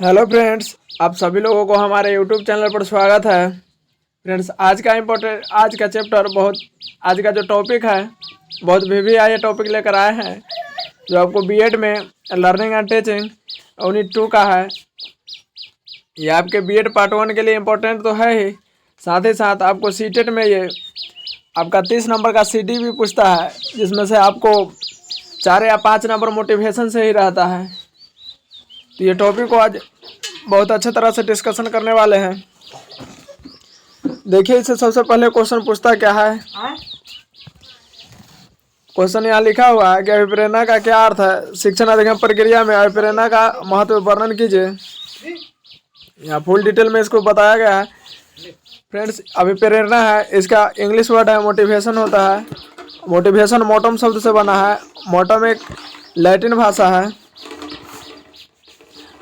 Hello friends, आप सभी लोगों को हमारे यूट्यूब चैनल पर स्वागत है। फ्रेंड्स, आज का चैप्टर आज का जो टॉपिक है बहुत VVI टॉपिक लेकर आए हैं, जो आपको बीएड में लर्निंग एंड टीचिंग यूनिट 2 का है। ये आपके बीएड पार्ट 1 के लिए इम्पोर्टेंट तो है ही, साथ ही साथ आपको सीटेट में ये आपका 30 नंबर का CD भी पूछता है, जिसमें से आपको 4 या 5 नंबर मोटिवेशन से ही रहता है। तो ये टॉपिक को आज बहुत अच्छे तरह से डिस्कशन करने वाले हैं। देखिए, इससे सबसे पहले क्वेश्चन पूछता क्या है। क्वेश्चन यहाँ लिखा हुआ है कि अभिप्रेरणा का क्या अर्थ है। शिक्षण अधिगम प्रक्रिया में अभिप्रेरणा का महत्व वर्णन कीजिए। यहाँ फुल डिटेल में इसको बताया गया है। फ्रेंड्स, अभिप्रेरणा है, इसका इंग्लिश वर्ड है मोटिवेशन होता है। मोटिवेशन मोटम शब्द से बना है। मोटम एक लैटिन भाषा है।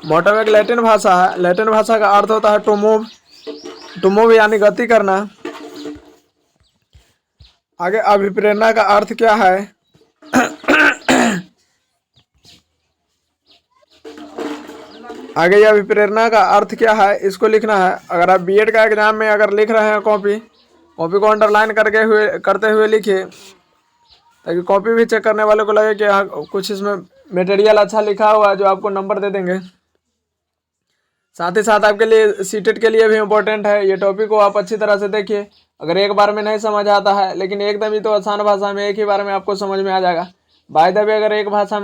मोटम एक लैटिन भाषा है। लैटिन भाषा का अर्थ होता है टू मूव यानी गति करना। आगे अभिप्रेरणा का अर्थ क्या है। आगे ये अभिप्रेरणा का अर्थ क्या है, इसको लिखना है। अगर आप बीएड का एग्जाम में अगर लिख रहे हैं कॉपी को अंडरलाइन करते हुए लिखिए, ताकि कॉपी भी चेक करने वाले को लगे कि हाँ, कुछ इसमें मटेरियल अच्छा लिखा हुआ है, जो आपको नंबर दे देंगे। साथ ही साथ आपके लिए सीटेट के लिए भी इम्पोर्टेंट है। ये टॉपिक को आप अच्छी तरह से देखिए। अगर एक बार में नहीं समझ आता है, लेकिन एकदम ही तो आसान भाषा में एक ही बार में आपको समझ में आ जाएगा। बाय द वे, अगर एक दाम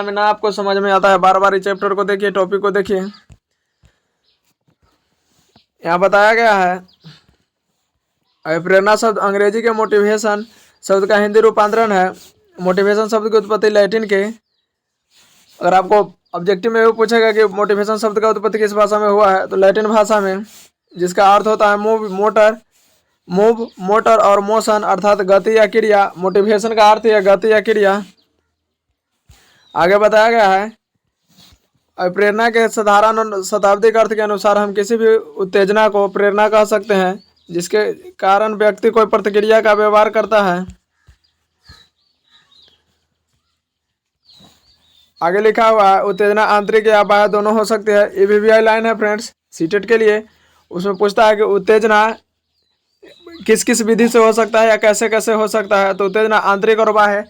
में ना आपको समझ में आता है, बार बार इस चैप्टर को देखिए, टॉपिक को देखिए। यहाँ बताया गया है अभिप्रेरणा शब्द अंग्रेजी के मोटिवेशन शब्द का हिंदी रूपांतरण है। मोटिवेशन शब्द की उत्पत्ति लैटिन के। अगर आपको ऑब्जेक्टिव में भी पूछेगा कि मोटिवेशन शब्द का उत्पत्ति किस भाषा में हुआ है, तो लैटिन भाषा में, जिसका अर्थ होता है मूव मोटर और मोशन अर्थात गति या क्रिया। मोटिवेशन का अर्थ है गति या क्रिया। आगे बताया गया है प्रेरणा के साधारण और शताब्दिक अर्थ के अनुसार हम किसी भी उत्तेजना को प्रेरणा कह सकते हैं, जिसके कारण व्यक्ति कोई प्रतिक्रिया का व्यवहार करता है। आगे लिखा हुआ है उत्तेजना आंतरिक या बाह्य दोनों हो सकती है। ये VVI लाइन है फ्रेंड्स सीटेट के लिए। उसमें पूछता है कि उत्तेजना किस किस विधि से हो सकता है या कैसे कैसे हो सकता है। तो उत्तेजना आंतरिक और बाह्य,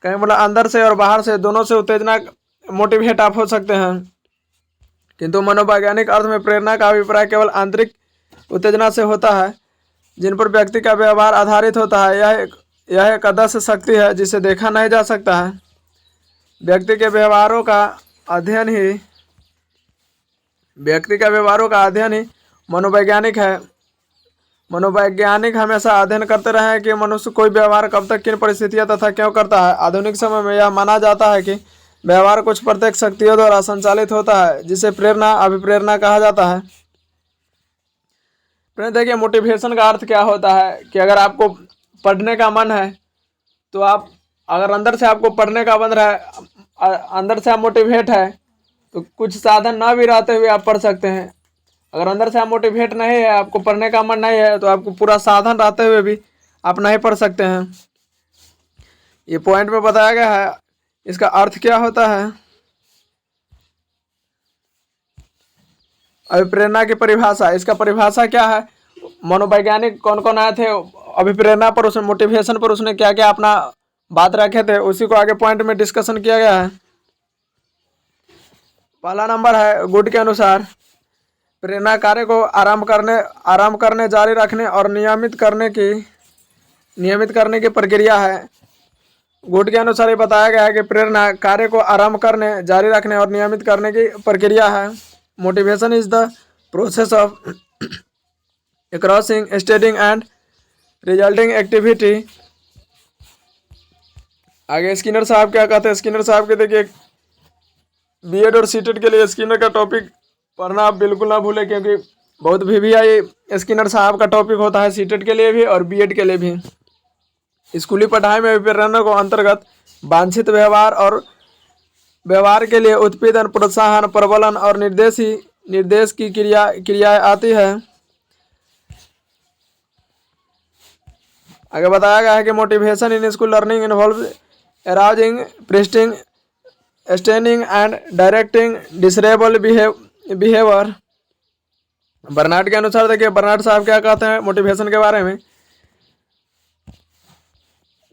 कहीं मतलब अंदर से और बाहर से, दोनों से उत्तेजना मोटिवेट आप हो सकते हैं। किंतु मनोवैज्ञानिक अर्थ में प्रेरणा का अभिप्राय केवल आंतरिक उत्तेजना से होता है, जिन पर व्यक्ति का व्यवहार आधारित होता है। यह एक अदृश्य शक्ति है जिसे देखा नहीं जा सकता है। व्यक्ति के व्यवहारों का अध्ययन ही मनोवैज्ञानिक है। मनोवैज्ञानिक हमेशा अध्ययन करते रहे हैं कि मनुष्य कोई व्यवहार कब तक, किन परिस्थितियों तथा क्यों करता है। आधुनिक समय में यह माना जाता है कि व्यवहार कुछ प्रत्येक शक्तियों द्वारा संचालित होता है, जिसे प्रेरणा अभिप्रेरणा कहा जाता है। देखिए, मोटिवेशन का अर्थ क्या होता है कि अगर आपको पढ़ने का मन है, तो आप अगर अंदर से आपको पढ़ने का मन है, अंदर से आप मोटिवेट है, तो कुछ साधन ना भी रहते हुए आप पढ़ सकते हैं। अगर अंदर से आप मोटिवेट नहीं है, आपको पढ़ने का मन नहीं है, तो आपको पूरा साधन रहते हुए भी आप नहीं पढ़ सकते हैं। ये पॉइंट में बताया गया है। इसका अर्थ क्या होता है। अभिप्रेरणा की परिभाषा, इसका परिभाषा क्या है। मनोवैज्ञानिक कौन कौन आए थे अभिप्रेरणा पर, उसने मोटिवेशन पर उसने क्या क्या अपना बात रखे थे, उसी को आगे पॉइंट में डिस्कशन किया गया है। पहला नंबर है गुड के अनुसार प्रेरणा कार्य को आराम करने जारी रखने और नियमित करने की प्रक्रिया है। गुड के अनुसार ये बताया गया है कि प्रेरणा कार्य को आराम करने, जारी रखने और नियमित करने की प्रक्रिया है। Motivation is the process of crossing स्टेडिंग and resulting activity. आगे स्किनर साहब क्या कहते हैं। स्किनर साहब के देखिए, बीएड और सीटेट के लिए स्किनर का टॉपिक पढ़ना आप बिल्कुल ना भूलें, क्योंकि बहुत VVI स्किनर साहब का टॉपिक होता है सीटेट के लिए भी और बीएड के लिए भी। स्कूली पढ़ाई में प्रेरणा को अंतर्गत वांछित व्यवहार के लिए उत्पीड़न, प्रोत्साहन, प्रबलन और निर्देश की क्रियाएं आती है। आगे बताया गया है कि motivation in school learning involve arousing, presting, sustaining and directing desirable behaviour. Bernard के अनुसार देखिए, बर्नार्ड साहब क्या कहते हैं मोटिवेशन के बारे में।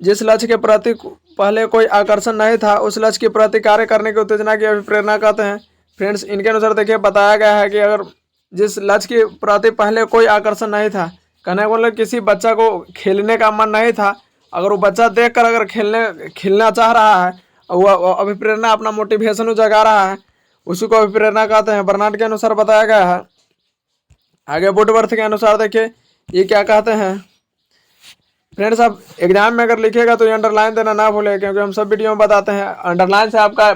जिस लक्ष्य के प्रति पहले कोई आकर्षण नहीं था, उस लक्ष्य के प्रति कार्य करने की उत्तेजना की अभिप्रेरणा कहते हैं। फ्रेंड्स, इनके अनुसार देखिए बताया गया है कि अगर जिस लक्ष्य के प्रति पहले कोई आकर्षण नहीं था, कहने का मतलब किसी बच्चा को खेलने का मन नहीं था, अगर वो बच्चा देखकर अगर खेलना चाह रहा है, वो अभिप्रेरणा अपना मोटिवेशन जगा रहा है, उसी को अभिप्रेरणा कहते हैं। बर्नार्ड के अनुसार बताया गया है। आगे वुडवर्थ के अनुसार देखिए ये क्या कहते हैं। फ्रेंड्स, आप एग्जाम में अगर लिखेगा तो ये अंडरलाइन देना ना भूलें, क्योंकि हम सब वीडियो में बताते हैं अंडरलाइन से आपका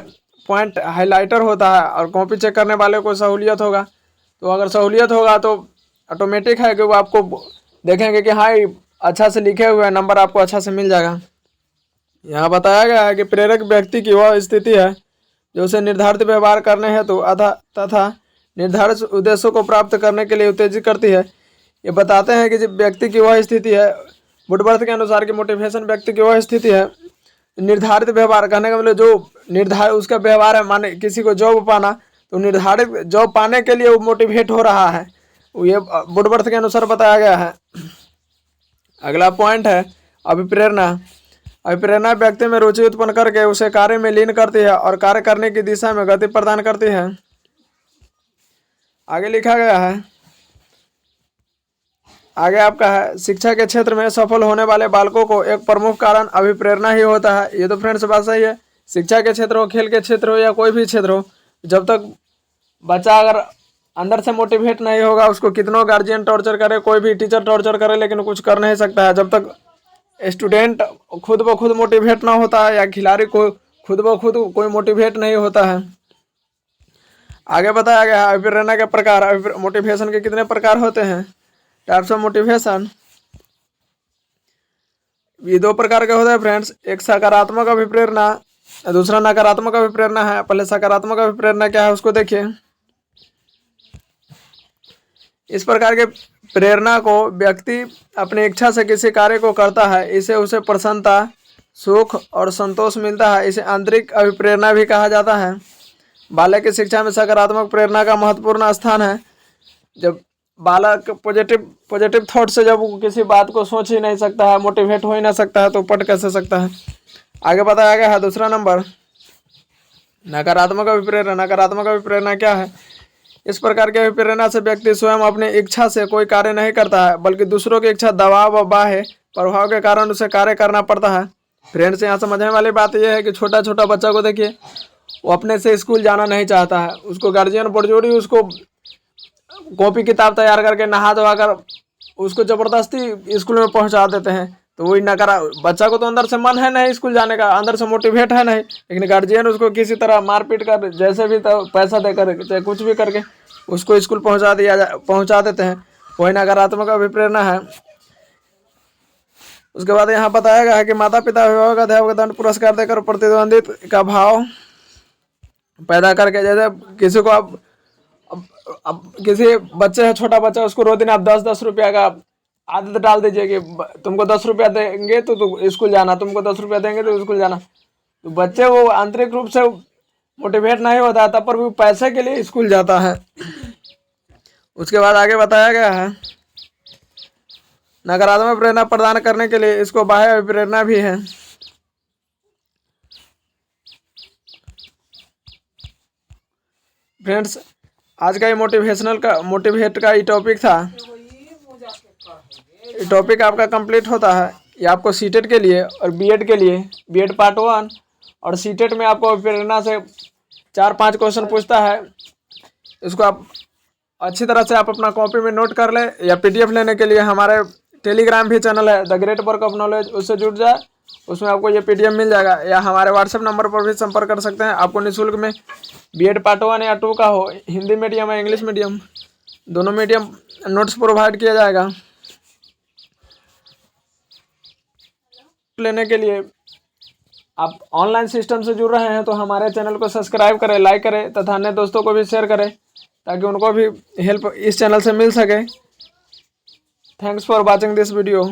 पॉइंट हाईलाइटर होता है और कॉपी चेक करने वाले को सहूलियत होगा। तो अगर सहूलियत होगा तो ऑटोमेटिक है कि वो आपको देखेंगे कि हाँ अच्छा से लिखे हुए हैं, नंबर आपको अच्छा से मिल जाएगा। यहाँ बताया गया है कि प्रेरक व्यक्ति की वह स्थिति है जो उसे निर्धारित व्यवहार करने हेतु तथा निर्धारित उद्देश्यों को प्राप्त करने के लिए उत्तेजित करती है। ये बताते हैं कि जब व्यक्ति की वह स्थिति है, वुडवर्थ के अनुसार की मोटिवेशन व्यक्ति की वह स्थिति है निर्धारित व्यवहार करने का मतलब जो निर्धारित उसका व्यवहार है, माने किसी को जॉब पाना, तो निर्धारित जॉब पाने के लिए वो मोटिवेट हो रहा है, ये वुडवर्थ के अनुसार बताया गया है। अगला पॉइंट है अभिप्रेरणा। अभिप्रेरणा व्यक्ति में रुचि उत्पन्न करके उसे कार्य में लीन करती है और कार्य करने की दिशा में गति प्रदान करती है। आगे लिखा गया है, आगे आपका है शिक्षा के क्षेत्र में सफल होने वाले बालकों को एक प्रमुख कारण अभिप्रेरणा ही होता है। ये तो फ्रेंड्स बात सही है। शिक्षा के क्षेत्र हो, खेल के क्षेत्र हो या कोई भी क्षेत्र हो, जब तक बच्चा अगर अंदर से मोटिवेट नहीं होगा, उसको कितनों गार्जियन टॉर्चर करे, कोई भी टीचर टॉर्चर करे, लेकिन कुछ कर नहीं सकता है। जब तक स्टूडेंट खुद ब खुद मोटिवेट ना होता है या खिलाड़ी को खुद ब खुद कोई मोटिवेट नहीं होता है। आगे बताया गया है अभिप्रेरणा के प्रकार। मोटिवेशन के कितने प्रकार होते हैं, टाइप्स ऑफ मोटिवेशन। ये दो प्रकार के होते हैं फ्रेंड्स, एक सकारात्मक अभिप्रेरणा, दूसरा नकारात्मक अभिप्रेरणा है। पहले सकारात्मक अभिप्रेरणा क्या है उसको देखिए। इस प्रकार के प्रेरणा को व्यक्ति अपनी इच्छा से किसी कार्य को करता है, इसे उसे प्रसन्नता, सुख और संतोष मिलता है। इसे आंतरिक अभिप्रेरणा भी कहा जाता है। बालक की शिक्षा में सकारात्मक प्रेरणा का महत्वपूर्ण स्थान है। जब बालक पॉजिटिव थॉट से जब वो किसी बात को सोच ही नहीं सकता है, मोटिवेट हो ही नहीं सकता है, तो पढ़ कैसे सकता है। आगे बताया गया है दूसरा नंबर नकारात्मक अभिप्रेरणा। नकारात्मक अभिप्रेरणा क्या है, इस प्रकार की अभिप्रेरणा से व्यक्ति स्वयं अपनी इच्छा से कोई कार्य नहीं करता है, बल्कि दूसरों की इच्छा, दबाव व बाह्य प्रभाव के कारण उसे कार्य करना पड़ता है। फ्रेंड्स, यहाँ समझने वाली बात यह है कि छोटा छोटा बच्चा को देखिए, वो अपने से स्कूल जाना नहीं चाहता है, उसको गार्जियन बड़जोड़ी उसको कॉपी किताब तैयार करके नहा धोवा कर उसको जबरदस्ती स्कूल में पहुंचा देते हैं। तो वही बच्चा को तो अंदर से मन है नहीं स्कूल जाने का, अंदर से मोटिवेट है नहीं, लेकिन गार्जियन उसको किसी तरह मारपीट कर, जैसे भी तो पैसा देकर चाहे कुछ भी करके उसको स्कूल पहुंचा देते हैं। वही नकारात्मक अभिप्रेरणा है। उसके बाद यहाँ बताया गया है कि माता पिता, अभिभावक, अध्यापक दंड पुरस्कार देकर प्रतिद्वंदित का भाव पैदा करके, जैसे किसी को अब किसी बच्चे है, छोटा बच्चा, उसको रोज दिन आप 10-10 रुपया का आदत डाल दीजिए कि तुमको 10 रुपया देंगे तो स्कूल जाना, तुमको 10 रुपया देंगे तो स्कूल जाना। तो बच्चे वो आंतरिक रूप से मोटिवेट नहीं होता है, तब पर भी पैसे के लिए स्कूल जाता है। उसके बाद आगे बताया गया है नकारात्मक प्रेरणा प्रदान करने के लिए इसको बाह्य अभिप्रेरणा भी है। फ्रेंड्स, आज का ये मोटिवेट का ये टॉपिक था। ये टॉपिक आपका कंप्लीट होता है। ये आपको सीटेट के लिए और बीएड के लिए, बीएड पार्ट 1 और सीटेट में आपको प्रेरणा से 4-5 क्वेश्चन पूछता है। इसको आप अच्छी तरह से आप अपना कॉपी में नोट कर ले, या पीडीएफ लेने के लिए हमारे टेलीग्राम भी चैनल है the great work of knowledge, उससे जुड़ जाए, उसमें आपको ये पीडीएफ मिल जाएगा। या हमारे व्हाट्सएप नंबर पर भी संपर्क कर सकते हैं। आपको निःशुल्क में बीएड पार्ट 1 या 2 का हो, हिंदी मीडियम या इंग्लिश मीडियम, दोनों मीडियम नोट्स प्रोवाइड किया जाएगा। लेने के लिए आप ऑनलाइन सिस्टम से जुड़ रहे हैं तो हमारे चैनल को सब्सक्राइब करें, लाइक करें तथा अन्य दोस्तों को भी शेयर करें, ताकि उनको भी हेल्प इस चैनल से मिल सके। Thanks for watching this video.